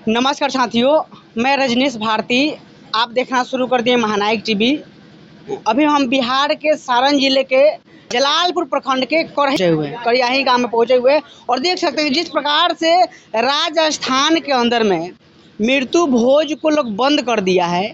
नमस्कार साथियों, मैं रजनीश भारती। आप देखना शुरू कर दिए महानायक टीवी। अभी हम बिहार के सारण जिले के जलालपुर प्रखंड के करियाही गांव में पहुंचे हुए और देख सकते हैं जिस प्रकार से राजस्थान के अंदर में मृत्यु भोज को लोग बंद कर दिया है।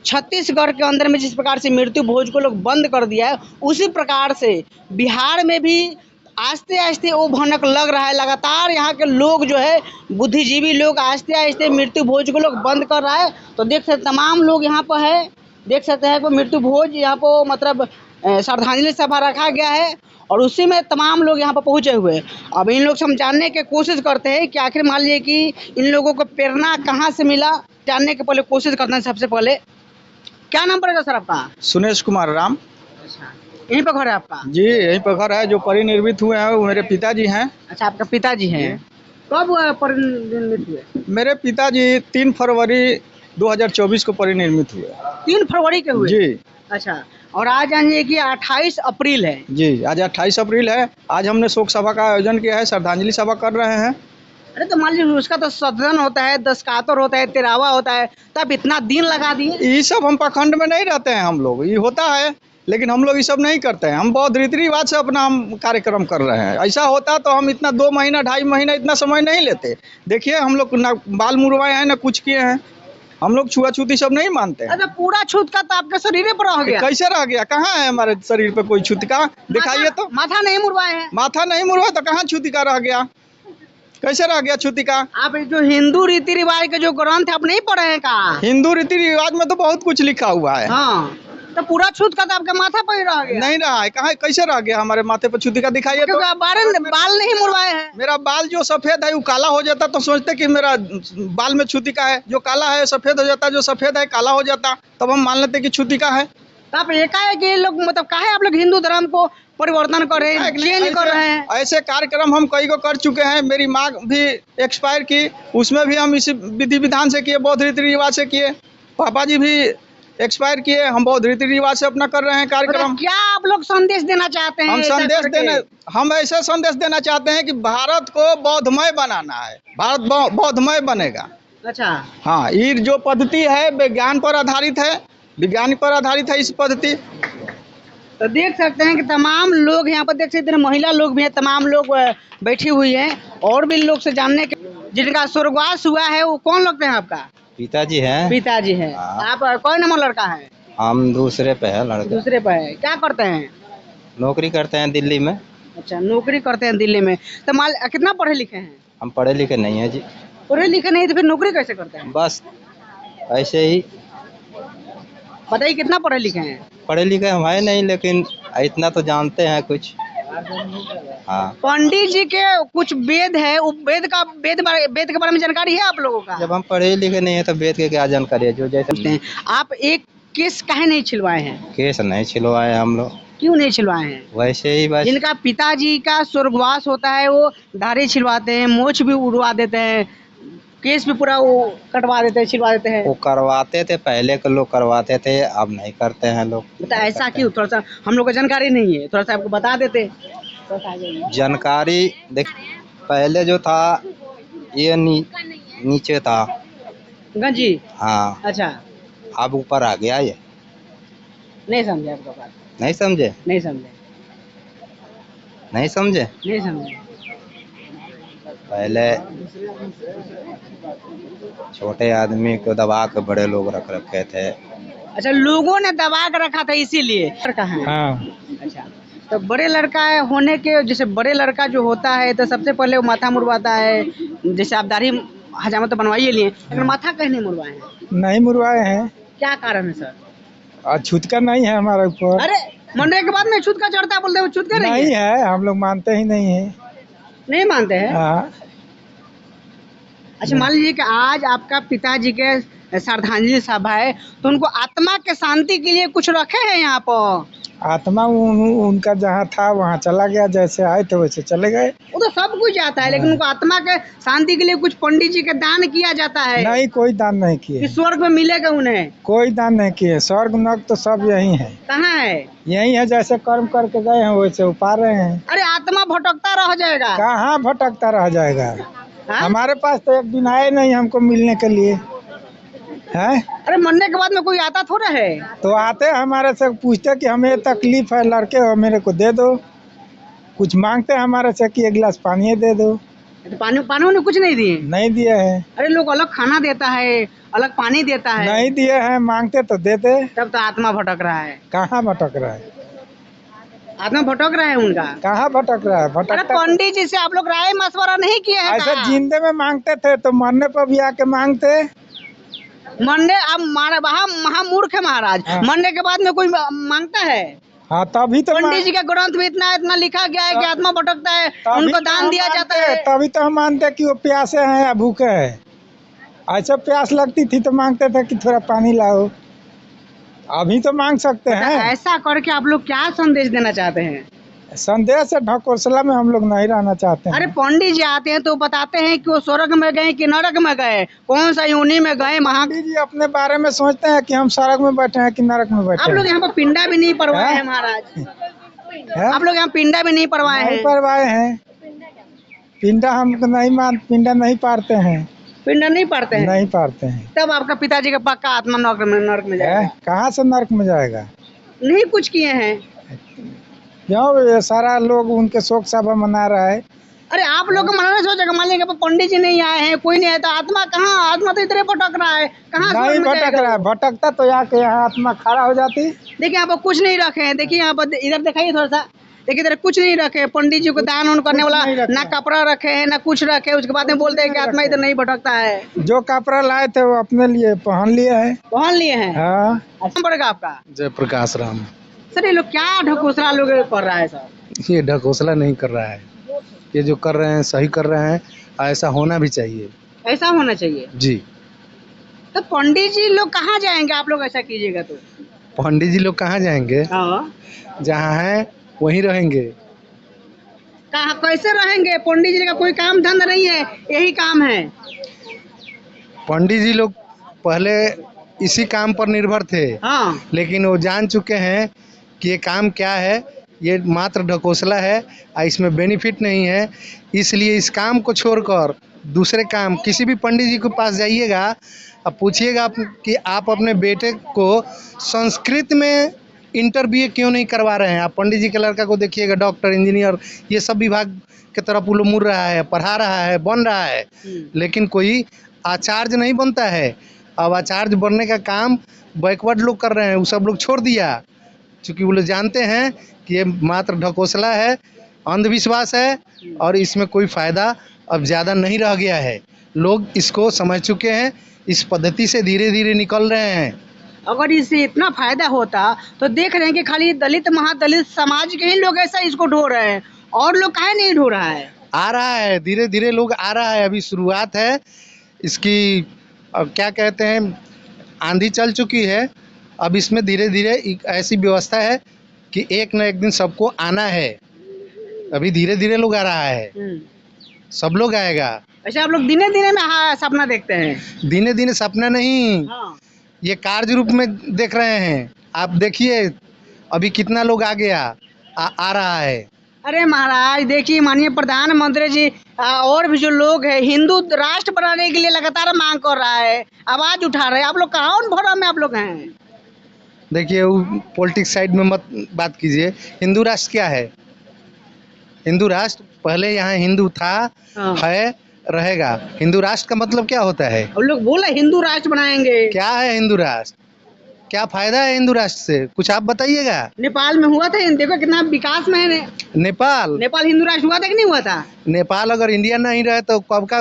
छत्तीसगढ़ के अंदर में जिस प्रकार से मृत्यु भोज को लोग बंद कर दिया है, उसी प्रकार से बिहार में भी आस्ते आस्ते वो भनक लग रहा है। लगातार यहाँ के लोग जो है बुद्धिजीवी लोग आस्ते आस्ते मृत्यु भोज को लोग बंद कर रहा है। तो देख सकते तमाम लोग यहाँ पर है, देख सकते हैं कि मृत्यु भोज यहाँ पर मतलब श्रद्धांजलि सभा रखा गया है और उसी में तमाम लोग यहाँ पर पहुँचे हुए हैं। अब इन लोग से हम जानने की कोशिश करते हैं कि आखिर मान लीजिए कि इन लोगों को प्रेरणा कहाँ से मिला, जानने के पहले कोशिश करते हैं। सबसे पहले क्या नाम पड़ेगा सर आपका? सुनेश कुमार राम। अच्छा, यहीं पर घर है आपका? जी यहीं पर घर है। जो परिनिर्मित हुए हैं वो मेरे पिताजी हैं। अच्छा, आपका पिताजी हैं। कब परिनिर्मित हुए? मेरे पिताजी 3 फरवरी 2024 को परिनिर्मित हुए। 3 फरवरी के हुए? जी। अच्छा, और आज यानी कि 28 अप्रैल है। जी, आज 28 अप्रैल है। आज हमने शोक सभा का आयोजन किया है, श्रद्धांजलि सभा कर रहे हैं। अरे तो मान लीजिए उसका तो सदन होता है, दस्तातर होता है, तिरावा होता है, तब इतना दिन लगा दिए। ये सब हम प्रखंड में नहीं रहते हैं, हम लोग ये होता है लेकिन हम लोग ये सब नहीं करते हैं। हम बहुत रीति रिवाज से अपना हम कार्यक्रम कर रहे हैं। ऐसा होता तो हम इतना 2 महीना 2.5 महीना इतना समय नहीं लेते। देखिए हम लोग ना बाल मुड़वाए हैं ना कुछ किए हैं। हम लोग छुआछूती सब नहीं मानते हैं। अच्छा, पूरा छूत का तो आपके शरीर पर रह गया? कैसे रह गया? कहाँ है हमारे शरीर पे कोई छुतिका? दिखाइए तो। माथा नहीं मुड़वाए हैं? माथा नहीं मुड़वा तो कहाँ छुतिका रह गया? कैसे रह गया छुतिका? आप जो हिंदू रीति रिवाज के जो ग्रंथ आप नहीं पढ़े हैं का? हिंदू रीति रिवाज में तो बहुत कुछ लिखा हुआ है। हाँ, तो पूरा छूत का तो आपके माथा पर ही रह गया? नहीं रहा है। कहाँ कैसे रह गया हमारे माथे पर छुतिका? दिखाइए तो। आप बाल नहीं मुड़वाए हैं? मेरा बाल जो सफेद है वो काला हो जाता तो सोचते कि मेरा बाल में छुतिका है। जो काला है सफेद हो जाता, जो सफेद है काला हो जाता, तब हम मान लेते कि छुतिका है। तो आप एकाएक ये लोग मतलब काहे आप लोग हिंदू धर्म को परिवर्तन कर रहे हैं, चेंज कर रहे हैं? ऐसे कार्यक्रम हम कई को कर चुके हैं। मेरी माँ भी एक्सपायर की, उसमें भी हम इसी विधि विधान से किए, बहुत रीति रिवाज से किए। पापा जी भी एक्सपायर किए, हम बहुत रीति रिवाज से अपना कर रहे हैं कार्यक्रम। क्या आप लोग संदेश देना चाहते हैं? हम ऐसे संदेश देना चाहते हैं कि भारत को बौद्धमय बनाना है। भारत बौद्धमय बनेगा। अच्छा, हाँ, ये जो पद्धति है विज्ञान पर आधारित है, विज्ञान पर आधारित है इस पद्धति। तो देख सकते हैं कि तमाम लोग यहाँ पर देख सकते हैं, महिला लोग भी हैं, तमाम लोग बैठी हुई हैं। और भी लोग से जानने के जिनका स्वर्गवास हुआ है वो कौन लगते हैं आपका? पिताजी हैं। पिताजी हैं। आप कौन नंबर लड़का है? हम दूसरे पे है लड़का। दूसरे पे है। क्या करते हैं? नौकरी करते हैं दिल्ली में। अच्छा, नौकरी करते हैं दिल्ली में। तो कितना पढ़े लिखे हैं? हम पढ़े लिखे नहीं है जी। पढ़े लिखे नहीं तो फिर नौकरी कैसे करते हैं? बस ऐसे ही। बताइए कितना पढ़े लिखे हैं? पढ़े लिखे हम है नहीं, लेकिन इतना तो जानते हैं कुछ। हाँ, पंडित जी के कुछ वेद है, वेद के बारे में जानकारी है आप लोगों का? जब हम पढ़े लिखे नहीं है तो वेद के क्या जानकारी है? जो जैसे आप एक केस काहे नहीं छिलवाए हैं? केस नहीं छिलवाए हम लोग। क्यों नहीं छिलवाए हैं? वैसे ही बस। जिनका पिताजी का स्वर्गवास होता है वो दाढ़ी छिलवाते हैं, मोछ भी उड़वा देते हैं, केस भी पूरा वो कटवा देते हैं, छिलवा देते हैं। वो करवाते थे, पहले के लोग करवाते थे, अब नहीं करते हैं लोग। तो ऐसा क्यों? थोड़ा सा हम लोग को जानकारी नहीं है, थोड़ा सा आपको बता देते। जानकारी देख, पहले जो था ये नीचे था गंजी। हाँ। अच्छा, अब ऊपर आ गया ये। नहीं समझे आपका बात? नहीं समझे? नहीं समझे? नहीं समझे? नहीं समझे। पहले छोटे आदमी को दबा के बड़े लोग रख रखे थे। अच्छा, लोगों ने दबा के रखा था इसीलिए लड़का है? हाँ। अच्छा, तो बड़े लड़का होने के, जैसे बड़े लड़का जो होता है तो सबसे पहले वो माथा मुड़वाता है। जैसे आप दाढ़ी हजामत तो बनवाइए लिए, लेकिन माथा कहीं नहीं मुड़वाए हैं? नहीं मुड़वाए हैं। क्या कारण है सर? छुतका नहीं है हमारे ऊपर। अरे मरने के बाद में छूत का चढ़ता बोलते हैं, छूत का नहीं है। हम लोग मानते ही नहीं है। नहीं मानते हैं? हाँ। अच्छा, मान लीजिए कि आज आपका पिताजी के श्रद्धांजलि सभा है तो उनको आत्मा के शांति के लिए कुछ रखे हैं यहाँ पर? आत्मा उनका जहाँ था वहाँ चला गया, जैसे आए थे वैसे चले गए। वो तो सब कुछ जाता है, लेकिन उनको आत्मा के शांति के लिए कुछ पंडित जी के दान किया जाता है? नहीं, कोई दान नहीं किए। स्वर्ग में मिलेगा उन्हें? कोई दान नहीं किए। स्वर्ग नर्क तो सब यही है। कहाँ है? यही है, जैसे कर्म करके गए हैं वैसे उपा रहे हैं। अरे आत्मा भटकता रह जाएगा। कहाँ भटकता रह जाएगा? हाँ? हमारे पास तो एक दिन आए नहीं हमको मिलने के लिए है। अरे मरने के बाद में कोई आता थोड़ा है। तो आते हमारे से पूछते कि हमें तकलीफ है लड़के हो मेरे को दे दो, कुछ मांगते हमारे से कि एक गिलास पानी दे दो, तो पानी पानी उन्हें कुछ नहीं दिए। नहीं दिए हैं। अरे लोग अलग खाना देता है, अलग पानी देता है। नहीं दिए हैं, मांगते तो देते। तब तो आत्मा भटक रहा है। कहाँ भटक रहा है, आत्मा भटक रहा है उनका। कहाँ भटक रहा है, अरे भटकता पंडित जी से आप लोग राय मशवरा नहीं किए हैं? ऐसे कहा? जिंदे में मांगते थे तो मरने पर भी आके मांगते। मरने अब महामूर्ख है महाराज। हाँ। मरने के बाद में कोई मांगता है? हाँ तभी तो पंडित जी के ग्रंथ में इतना इतना लिखा गया है कि आत्मा भटकता है, उनको दान दिया जाता है। तभी तो हम मानते कि वो प्यासे हैं या भूखे हैं। ऐसा प्यास लगती थी तो मांगते थे कि थोड़ा पानी लाओ, अभी तो मांग सकते हैं। ऐसा करके आप लोग क्या संदेश देना चाहते हैं? संदेश से ढकोसला में हम लोग नहीं रहना चाहते हैं। अरे पंडित जी आते हैं तो बताते हैं कि वो स्वर्ग में गए कि नरक में गए, कौन सा योनि में गए। पंडित जी अपने बारे में सोचते हैं कि हम स्वर्ग में बैठे हैं कि नरक में बैठे आप लोग हैं। यहाँ पर पिंडा भी नहीं परवाए हैं महाराज। हैं? आप लोग यहाँ पिंडा भी नहीं परवाए नहीं हैं। परवाए हैं, पिंडा हमको नहीं पिंडा नहीं पारते हैं। पिंडा नहीं पड़ते हैं? नहीं पारते हैं। तब आपका पिताजी का पक्का आत्मा नरक में जाएगा। कहाँ से नरक में जाएगा? नहीं कुछ किए हैं। क्यों ये सारा लोग उनके शोक सभा मना रहा है। अरे आप लोग को मनाना सोचेगा, मान लीजिए पंडित जी नहीं आए हैं, कोई नहीं आया तो आत्मा कहाँ? आत्मा तो इधर भटक रहा है, कहाँ नहीं स्वर्ग में भटक जाएगा? रहा है, भटकता तो आके यहाँ आत्मा खड़ा हो जाती। देखिए यहाँ पर कुछ नहीं रखे हैं। देखिए यहाँ पर इधर दिखाइए थोड़ा सा। देखिए इधर कुछ नहीं रखे। पंडित जी को दान उन करने वाला नहीं रखे। ना कपड़ा रखे हैं ना कुछ रखे। उसके बाद में बोलते हैं कि आत्मा इधर नहीं भटकता है। जो कपड़ा लाए थे वो अपने लिए पहन लिए है। पहन लिए हैं। हाँ। अच्छा पड़ेगा आपका। जयप्रकाश राम। सर ये लोग क्या ढकोसला लोग कर रहा है सर? ये ढकोसला नहीं कर रहा है, ये जो कर रहे हैं सही कर रहे हैं, ऐसा होना भी चाहिए। ऐसा होना चाहिए जी। तो पंडित जी लोग कहाँ जाएंगे आप लोग ऐसा कीजिएगा तो? पंडित जी लोग कहाँ जाएंगे? हाँ। जहाँ हैं वहीं रहेंगे। कहाँ कैसे रहेंगे? पंडित जी का कोई काम धंधा नहीं है, यही काम है। पंडित जी लोग पहले इसी काम पर निर्भर थे, हाँ। लेकिन वो जान चुके हैं कि ये काम क्या है, ये मात्र ढकोसला है और इसमें बेनिफिट नहीं है। इसलिए इस काम को छोड़कर दूसरे काम, किसी भी पंडित जी के पास जाइएगा अब पूछिएगा कि आप अपने बेटे को संस्कृत में इंटर BA क्यों नहीं करवा रहे हैं। आप पंडित जी के लड़का को देखिएगा, डॉक्टर इंजीनियर ये सब विभाग की तरफ वो लोग मुड़ रहा है, पढ़ा रहा है, बन रहा है, लेकिन कोई आचार्य नहीं बनता है। अब आचार्य बनने का काम बैकवर्ड लोग कर रहे हैं, वो सब लोग छोड़ दिया, क्योंकि वो लोग जानते हैं कि ये मात्र ढकोसला है, अंधविश्वास है और इसमें कोई फ़ायदा अब ज़्यादा नहीं रह गया है। लोग इसको समझ चुके हैं, इस पद्धति से धीरे धीरे निकल रहे हैं। अगर इससे इतना फायदा होता तो देख रहे हैं कि खाली दलित महादलित समाज के ही लोग ऐसा इसको ढो रहे हैं, और लोग काहे नहीं ढो रहा है? आ रहा है, धीरे धीरे लोग आ रहा है, अभी शुरुआत है इसकी। अब क्या कहते हैं, आंधी चल चुकी है, अब इसमें धीरे धीरे एक ऐसी व्यवस्था है कि एक न एक दिन सबको आना है। अभी धीरे धीरे लोग आ रहा है, सब लोग आएगा। अच्छा आप लोग दिने दिने में सपना देखते हैं? दिने दिने सपना नहीं, हाँ। ये कार्य रूप में देख रहे हैं। आप देखिए अभी कितना लोग आ गया, आ रहा है। अरे महाराज देखिए, माननीय प्रधानमंत्री जी और भी जो लोग हैं हिंदू राष्ट्र बनाने के लिए लगातार मांग कर रहा है, आवाज उठा रहे हैं। आप लोग कौन भरम में आप लोग हैं? देखिए पॉलिटिक्स साइड में मत बात कीजिए। हिंदू राष्ट्र क्या है? हिंदू राष्ट्र पहले यहाँ हिंदू था, हाँ। है, रहेगा। हिंदू राष्ट्र का मतलब क्या होता है? हम लोग बोले हिंदू राष्ट्र बनाएंगे। क्या है हिंदू राष्ट्र? क्या फायदा है हिंदू राष्ट्र से? कुछ आप बताइएगा। नेपाल में हुआ था, देखो कितना विकास में है। नेपाल हिंदू राष्ट्र हुआ था कि नहीं हुआ था? नेपाल अगर इंडिया नहीं रहे तो कब का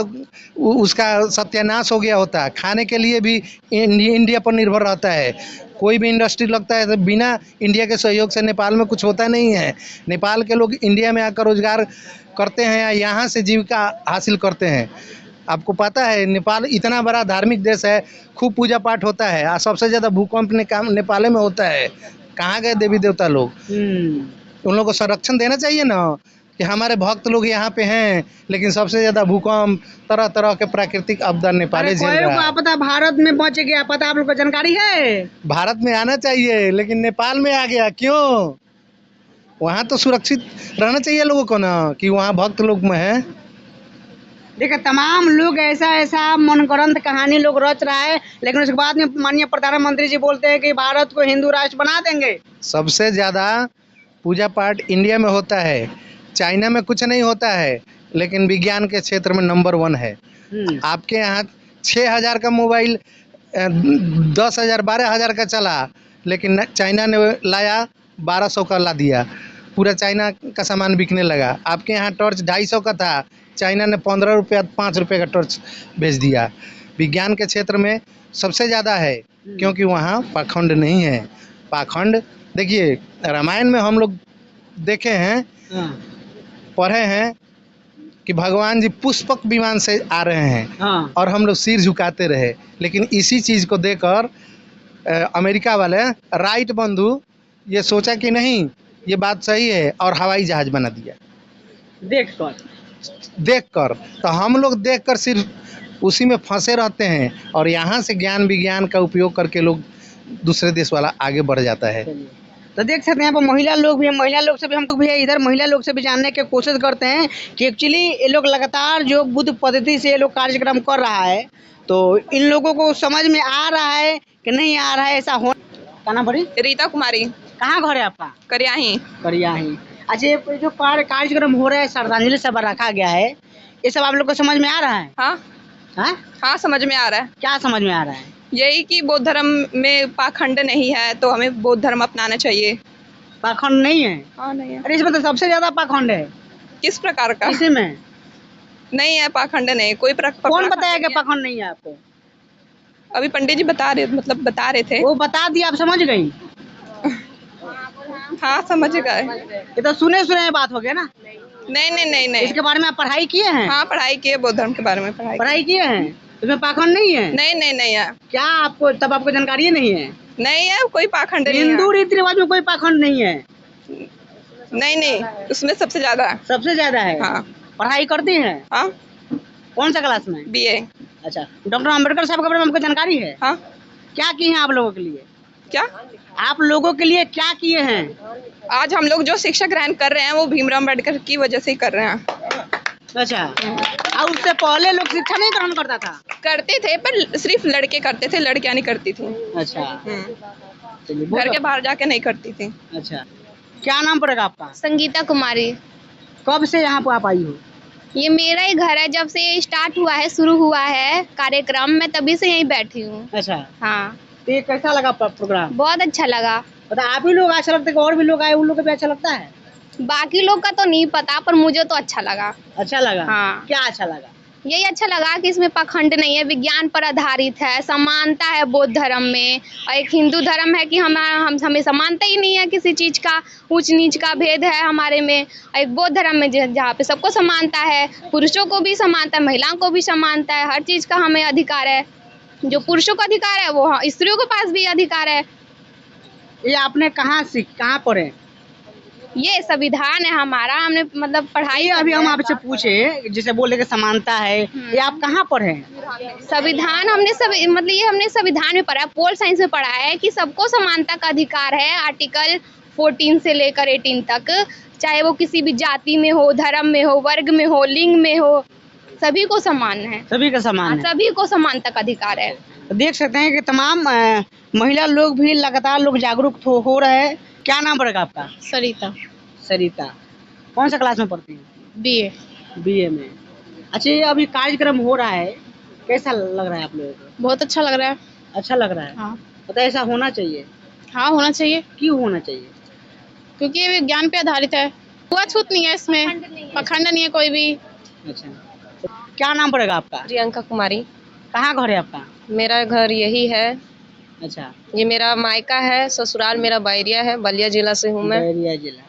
उसका सत्यानाश हो गया होता। खाने के लिए भी इंडिया पर निर्भर रहता है। कोई भी इंडस्ट्री लगता है तो बिना इंडिया के सहयोग से नेपाल में कुछ होता नहीं है। नेपाल के लोग इंडिया में आकर रोजगार करते हैं या यहाँ से जीविका हासिल करते हैं। आपको पता है नेपाल इतना बड़ा धार्मिक देश है, खूब पूजा पाठ होता है और सबसे ज़्यादा भूकंप नेपाल में होता है। कहाँ गए देवी देवता लोग? उन लोगों को संरक्षण देना चाहिए ना, कि हमारे भक्त लोग यहाँ पे हैं, लेकिन सबसे ज़्यादा भूकंप, तरह तरह के प्राकृतिक आपदा नेपाल झेल रहा है। पता भारत में बच गया, पता आप लोग को जानकारी है? भारत में आना चाहिए लेकिन नेपाल में आ गया क्यों? वहाँ तो सुरक्षित रहना चाहिए लोगों को ना, कि वहाँ भक्त लोग में है। देखिए तमाम लोग ऐसा मनगढ़ंत कहानी लोग रच रहा है, लेकिन उसके बाद में माननीय प्रधानमंत्री जी बोलते हैं कि भारत को हिंदू राष्ट्र बना देंगे। सबसे ज़्यादा पूजा पाठ इंडिया में होता है, चाइना में कुछ नहीं होता है, लेकिन विज्ञान के क्षेत्र में नंबर 1 है। आपके यहाँ 6,000 का मोबाइल 10,000 12,000 का चला, लेकिन चाइना ने लाया 1200 का ला दिया, पूरा चाइना का सामान बिकने लगा। आपके यहाँ टॉर्च 250 का था, चाइना ने 15 रुपया 5 रुपये का टॉर्च भेज दिया। विज्ञान के क्षेत्र में सबसे ज़्यादा है, क्योंकि वहाँ पाखंड नहीं है। पाखंड देखिए, रामायण में हम लोग देखे हैं, पढ़े हैं कि भगवान जी पुष्पक विमान से आ रहे हैं और हम लोग सिर झुकाते रहे, लेकिन इसी चीज़ को देखकर अमेरिका वाले राइट बंधु ये सोचा कि नहीं ये बात सही है और हवाई जहाज बना दिया देखकर। तो हम लोग देखकर सिर्फ उसी में फंसे रहते हैं, और यहाँ से ज्ञान विज्ञान का उपयोग करके लोग दूसरे देश वाला आगे बढ़ जाता है। तो देख सकते हैं यहाँ पर महिला लोग भी हैं, महिला लोग से भी हम लोग भी है इधर, महिला लोग से भी जानने की कोशिश करते हैं कि एक्चुअली ये लोग लगातार जो बुद्ध पद्धति से ये लोग कार्यक्रम कर रहा है, तो इन लोगों को समझ में आ रहा है कि नहीं आ रहा है, ऐसा हो। क्या नाम पड़ी? रीता कुमारी। कहाँ घर है आपका? करियाही। अच्छा, ये जो कार्यक्रम हो रहा है, श्रद्धांजलि सभा रखा गया है, ये सब आप लोग को समझ में आ रहा है? हाँ समझ में आ रहा है। क्या समझ में आ रहा है? यही कि बौद्ध धर्म में पाखंड नहीं है, तो हमें बौद्ध धर्म अपनाना चाहिए। पाखंड नहीं है? हाँ नहीं है। अरे इसमें तो सबसे ज्यादा पाखंड है। किस प्रकार का? इसी में नहीं है, पाखंड नहीं कोई। कौन बताया कि पाखंड नहीं है आपको? अभी पंडित जी बता रहे थे। वो बता दिया, आप समझ गई? हाँ समझ गए। ये तो सुने बात हो गया ना। नहीं। इसके बारे में आप पढ़ाई किए हैं? हाँ पढ़ाई किए, बौद्ध धर्म के बारे में पढ़ाई किए हैं। इसमें पाखंड नहीं है? नहीं है। क्या आपको आपको जानकारी नहीं है? नहीं है, कोई पाखंड नहीं है। हिंदू रीति रिवाज में कोई पाखंड नहीं है। नहीं, उसमें सबसे ज्यादा है। हाँ। पढ़ाई करती हैं? हाँ। कौन सा क्लास में? BA। अच्छा, डॉक्टर अम्बेडकर साहब के बारे में आपको जानकारी है? हाँ। क्या किए हैं आप लोगों के लिए? क्या आप लोगों के लिए क्या किए हैं? आज हम लोग जो शिक्षा ग्रहण कर रहे हैं वो भीमराव अम्बेडकर की वजह से ही कर रहे हैं। अच्छा, और उससे पहले लोग शिक्षा नहीं ग्रहण करता था? करते थे, पर सिर्फ लड़के करते थे, लड़कियां नहीं करती थी। अच्छा, घर के बाहर जाके नहीं करती थी। अच्छा, क्या नाम पड़ेगा आपका? संगीता कुमारी। कब से यहाँ पर आप आई हो? ये मेरा ही घर है, जब से ये स्टार्ट हुआ है, शुरू हुआ है कार्यक्रम, मैं तभी से यहीं बैठी हूँ। अच्छा, हाँ। तो ये कैसा लगा प्रोग्राम? बहुत अच्छा लगा। तो आप ही लोग अच्छा लगता है, और भी लोग आए उन लोग को भी अच्छा लगता है? बाकी लोग का तो नहीं पता, पर मुझे तो अच्छा लगा। अच्छा लगा? हाँ। क्या अच्छा लगा? यही अच्छा लगा कि इसमें पाखंड नहीं है, विज्ञान पर आधारित है, समानता है बौद्ध धर्म में, और एक हिंदू धर्म है कि हमें समानता ही नहीं है, किसी चीज़ का ऊंच नीच का भेद है हमारे में। और एक बौद्ध धर्म में जहाँ पे सबको समानता है, पुरुषों को भी समानता है, महिलाओं को भी समानता है, हर चीज़ का हमें अधिकार है। जो पुरुषों को अधिकार है वो स्त्रियों के पास भी अधिकार है। ये आपने कहाँ पढ़े? ये संविधान है हमारा, हमने मतलब पढ़ाई। अभी हम आपसे पूछे, जैसे बोले कि समानता है, ये आप कहाँ पढ़े? संविधान हमने ये हमने संविधान में पढ़ा है, पोल साइंस में पढ़ा है कि सबको समानता का अधिकार है। आर्टिकल 14 से लेकर 18 तक, चाहे वो किसी भी जाति में हो, धर्म में हो, वर्ग में हो, लिंग में हो, सभी को समान है। सभी का समान है। सभी को समानता का अधिकार है। देख सकते हैं कि तमाम महिला लोग भी लगातार लोग जागरूक हो रहे हैं। क्या नाम पड़ेगा आपका? सरिता। कौन सा क्लास में पढ़ती हैं? BA में। अच्छा, ये अभी कार्यक्रम हो रहा है, कैसा लग रहा है आप लोगों को? बहुत अच्छा लग रहा है। अच्छा लग रहा है? हाँ। तो ऐसा होना चाहिए? हाँ होना चाहिए। क्यों होना चाहिए? क्योंकि ये विज्ञान पे आधारित है, छूत नहीं है इसमें, पाखंड नहीं है कोई भी। अच्छा, तो क्या नाम पड़ेगा आपका? प्रियंका कुमारी। कहाँ घर है आपका? मेरा घर यही है। अच्छा, ये मेरा मायका है, ससुराल मेरा बैरिया है, बलिया जिला से हूँ मैं। बैरिया जिला।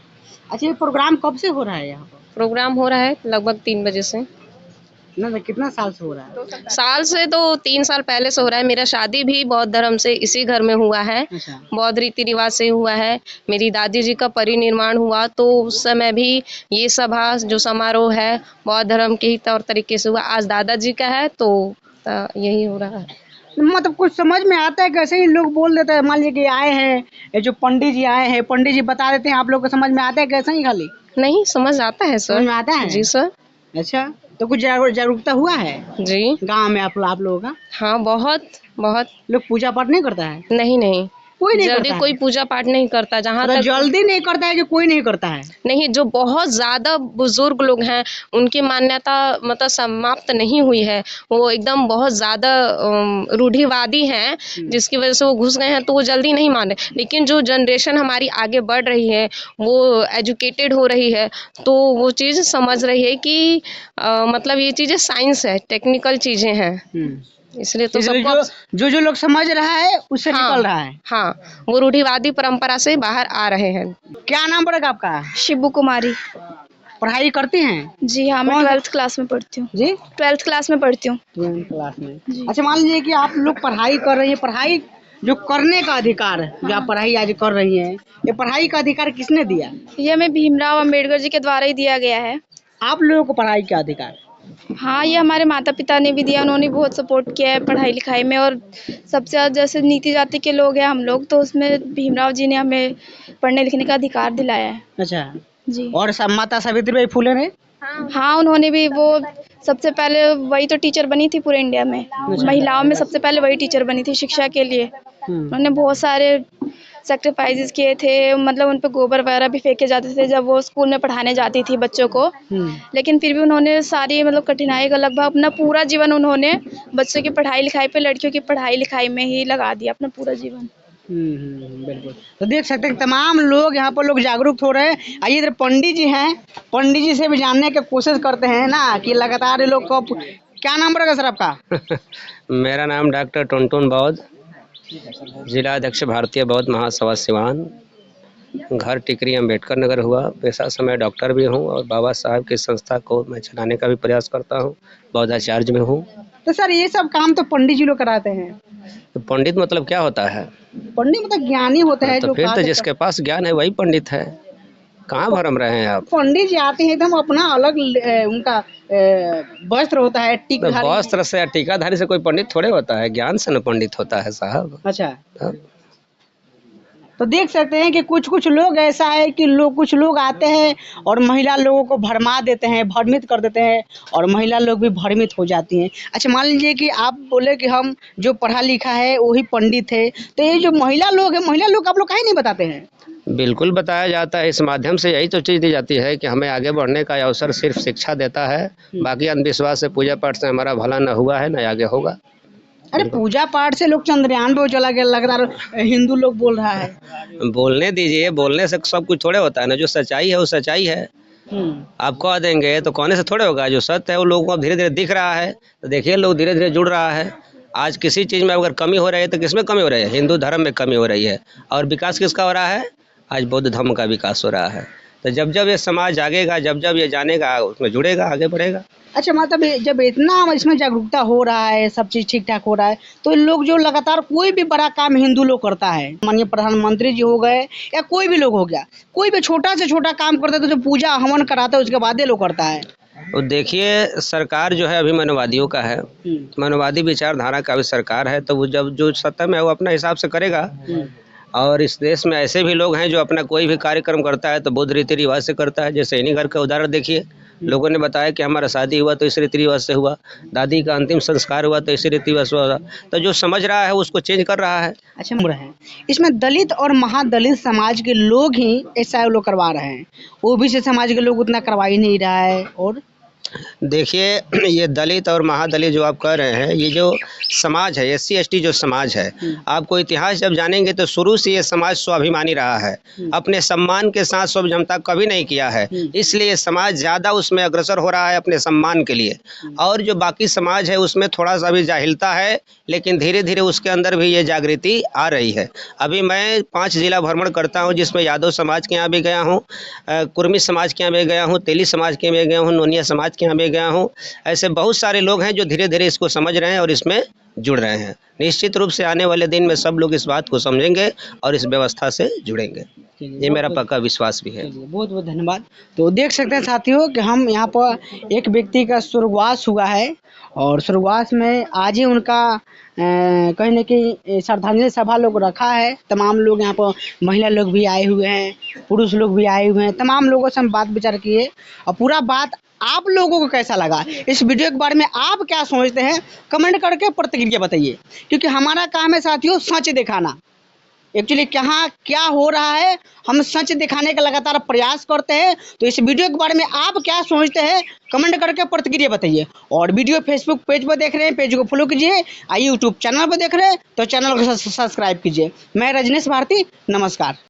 अच्छा, ये प्रोग्राम कब से हो रहा है यहाँ पर? प्रोग्राम हो रहा है लगभग 3 बजे से। ना कितना साल से हो रहा है? साल से तो 3 साल पहले से हो रहा है। मेरा शादी भी बौद्ध धर्म से इसी घर में हुआ है। अच्छा। बौद्ध रीति रिवाज से हुआ है। मेरी दादी जी का परिनिर्वाण हुआ तो उस समय भी ये सभा जो समारोह है बौद्ध धर्म के ही तौर तरीके से हुआ। आज दादाजी का है तो यही हो रहा है। मतलब कुछ समझ में आता है? कैसे ही लोग बोल देते हैं, मान लीजिए कि आए हैं, ये जो पंडित जी आए हैं, पंडित जी बता देते हैं, आप लोग को समझ में आता है कैसे ही? खाली नहीं समझ आता है सर। समझ में आता है? जी सर। अच्छा, तो कुछ जागरूकता हुआ है जी गांव में आप लोगों का? हाँ, बहुत बहुत। लोग पूजा पाठ नहीं करता है? नहीं, कोई नहीं जल्दी करता है? कोई पूजा पाठ नहीं करता। जहाँ मतलब तक जल्दी नहीं करता है कि कोई नहीं करता है? नहीं, जो बहुत ज़्यादा बुजुर्ग लोग हैं उनकी मान्यता मतलब समाप्त नहीं हुई है। वो एकदम बहुत ज़्यादा रूढ़िवादी हैं, जिसकी वजह से वो घुस गए हैं, तो वो जल्दी नहीं मान रहे। लेकिन जो जनरेशन हमारी आगे बढ़ रही है, वो एजुकेटेड हो रही है, तो वो चीज़ समझ रही है कि मतलब ये चीज़ें साइंस है, टेक्निकल चीज़ें हैं। इसलिए तो इसलिए सबको जो लोग समझ रहा है उससे हाँ, निकल रहा है। हाँ, वो रूढ़िवादी परंपरा से बाहर आ रहे हैं। क्या नाम पड़ेगा आपका? शिबू कुमारी। पढ़ाई करती हैं? जी हाँ, मैं कौन- 12th क्लास में पढ़ती हूँ। जी 12th क्लास में पढ़ती हूँ। 12th क्लास में। अच्छा, मान लीजिए कि आप लोग पढ़ाई कर रही है, पढ़ाई जो करने का अधिकार जो आप पढ़ाई आज कर रही हैं, ये पढ़ाई का अधिकार किसने दिया? ये हमें भीमराव अंबेडकर जी के द्वारा ही दिया गया है। आप लोगों को पढ़ाई का अधिकार? हाँ, ये हमारे माता पिता ने भी दिया, उन्होंने बहुत सपोर्ट किया है पढ़ाई लिखाई में। और सबसे ज़्यादा जैसे नीति जाति के लोग हैं हम लोग, तो उसमें भीमराव जी ने हमें पढ़ने लिखने का अधिकार दिलाया है। अच्छा जी। और माता सावित्रीबाई फुले ने? हाँ, उन्होंने भी वो सबसे पहले वही तो टीचर बनी थी पूरे इंडिया में। महिलाओं में सबसे पहले वही टीचर बनी थी शिक्षा के लिए। उन्होंने बहुत सारे सेक्रीफाइसेस किए थे, मतलब उन पे गोबर वगैरह भी फेंके जाते थे जब वो स्कूल में पढ़ाने जाती थी बच्चों को। लेकिन फिर भी उन्होंने सारी मतलब कठिनाई का लगभग अपना पूरा जीवन उन्होंने बच्चों की पढ़ाई लिखाई पे, लड़कियों की पढ़ाई लिखाई में ही लगा दिया अपना पूरा जीवन। बिल्कुल। तो देख सकते हैं तमाम लोग यहाँ पर लोग जागरूक हो रहे हैं। आइए इधर पंडित जी हैं, पंडित जी से भी जानने की कोशिश करते हैं ना कि लगातार ये लोग को। क्या नाम पड़ेगा सर आपका? मेरा नाम डॉक्टर टुनटुन बौद्ध, जिला अध्यक्ष भारतीय बौद्ध महासभा सिवान। घर टिकरी अम्बेडकर नगर हुआ। पेशा से मैं डॉक्टर भी हूँ और बाबा साहब की संस्था को मैं चलाने का भी प्रयास करता हूँ। बौद्धाचार्य में हूँ। तो सर ये सब काम तो पंडित जी लोग कराते हैं। तो पंडित मतलब क्या होता है? पंडित मतलब ज्ञानी होता है। तो जो फिर तो जिसके पास ज्ञान है वही पंडित है। कहाँ भरम रहे हैं आप? पंडित जी आते हैं एकदम अपना अलग उनका वस्त्र होता है, तो वस्त्र से या टीकाधारी से कोई पंडित थोड़े होता है, ज्ञान से न पंडित होता है साहब। अच्छा, तो देख सकते हैं कि कुछ लोग ऐसा है कि कुछ लोग आते हैं और महिला लोगों को भरमा देते हैं, भ्रमित कर देते हैं और महिला लोग भी भ्रमित हो जाती हैं। अच्छा, मान लीजिए कि आप बोले कि हम जो पढ़ा लिखा है वही पंडित है, तो ये जो महिला लोग है, महिला लोग आप लोग काहे नहीं बताते हैं? बिल्कुल बताया जाता है। इस माध्यम से यही तो चीज़ दी जाती है कि हमें आगे बढ़ने का अवसर सिर्फ शिक्षा देता है। बाकी अंधविश्वास से, पूजा पाठ से हमारा भला न हुआ है न आगे होगा। अरे पूजा पाठ से लोग चंद्रयान पे चला गया, लग रहा हिंदू लोग बोल रहा है। बोलने दीजिए, बोलने से सब कुछ थोड़े होता है ना। जो सच्चाई है वो सच्चाई है। आप कह देंगे तो कहने से थोड़े होगा। जो सत्य है वो लोगों को धीरे धीरे दिख रहा है, तो देखिए लोग धीरे धीरे जुड़ रहा है। आज किसी चीज़ में अगर कमी हो रही है तो किसमें कमी हो रही है? हिंदू धर्म में कमी हो रही है। और विकास किसका हो रहा है? आज बौद्ध धर्म का विकास हो रहा है। तो जब जब ये समाज जागेगा, जब जब ये जानेगा, उसमें जुड़ेगा, आगे बढ़ेगा। अच्छा, मतलब जब इतना इसमें जागरूकता हो रहा है, सब चीज़ ठीक ठाक हो रहा है, तो लोग जो लगातार कोई भी बड़ा काम हिंदू लोग करता है, माननीय प्रधानमंत्री जी हो गए या कोई भी लोग हो गया, कोई भी छोटा से छोटा काम करता है तो जो पूजा हवन कराता है उसके बाद ये लोग करता है। और देखिए, सरकार जो है अभी मनोवादियों का है, मनोवादी विचारधारा का भी सरकार है। तो वो जब जो सत्ता में है वो अपना हिसाब से करेगा। और इस देश में ऐसे भी लोग हैं जो अपना कोई भी कार्यक्रम करता है तो बौद्ध रीति रिवाज से करता है। जैसे इन्हीं घर का उदाहरण देखिए, लोगों ने बताया कि हमारा शादी हुआ तो इस रीति रिवाज से हुआ, दादी का अंतिम संस्कार हुआ तो इस रीति रिवाज से हुआ। तो जो समझ रहा है उसको चेंज कर रहा है। अच्छा, है इसमें दलित और महादलित समाज के लोग ही ऐसा लोग करवा रहे हैं, ओबीसी समाज के लोग उतना करवा ही नहीं रहा है। और देखिए, ये दलित और महादलित जो आप कह रहे हैं, ये जो समाज है, SC ST जो समाज है, आपको इतिहास जब जानेंगे तो शुरू से ये समाज स्वाभिमानी रहा है। अपने सम्मान के साथ स्वाभिमानता कभी नहीं किया है, इसलिए समाज ज़्यादा उसमें अग्रसर हो रहा है अपने सम्मान के लिए। और जो बाकी समाज है उसमें थोड़ा सा भी जाहिलता है, लेकिन धीरे धीरे उसके अंदर भी ये जागृति आ रही है। अभी मैं 5 जिला भ्रमण करता हूँ, जिसमें यादव समाज के यहाँ भी गया हूँ, कुर्मी समाज के यहाँ भी गया हूँ, तेली समाज के भी गया हूँ, नोनिया समाज के यहाँ भी गया हूँ। ऐसे बहुत सारे लोग हैं जो धीरे धीरे इसको समझ रहे हैं और इसमें जुड़ रहे हैं। निश्चित रूप से आने वाले दिन में सब लोग इस बात को समझेंगे और इस व्यवस्था से जुड़ेंगे, ये मेरा पक्का विश्वास भी है। बहुत बहुत धन्यवाद। तो देख सकते हैं साथियों कि हम यहाँ पर एक व्यक्ति का स्वर्गवास हुआ है और स्वर्गवास में आज ही उनका कहीं न कहीं श्रद्धांजलि सभा लोग रखा है। तमाम लोग यहाँ पर, महिला लोग भी आए हुए हैं, पुरुष लोग भी आए हुए हैं, तमाम लोगों से हम बात विचार किए और पूरा बात आप लोगों को कैसा लगा, इस वीडियो के बारे में आप क्या सोचते हैं, कमेंट करके प्रतिक्रिया बताइए। क्योंकि हमारा काम है साथियों सच दिखाना। एक्चुअली कहाँ क्या हो रहा है हम सच दिखाने का लगातार प्रयास करते हैं। तो इस वीडियो के बारे में आप क्या सोचते हैं, कमेंट करके प्रतिक्रिया बताइए। और वीडियो फेसबुक पेज पर देख रहे हैं, पेज को फॉलो कीजिए। यूट्यूब चैनल पर देख रहे हैं तो चैनल को सब्सक्राइब कीजिए। मैं रजनीश भारती, नमस्कार।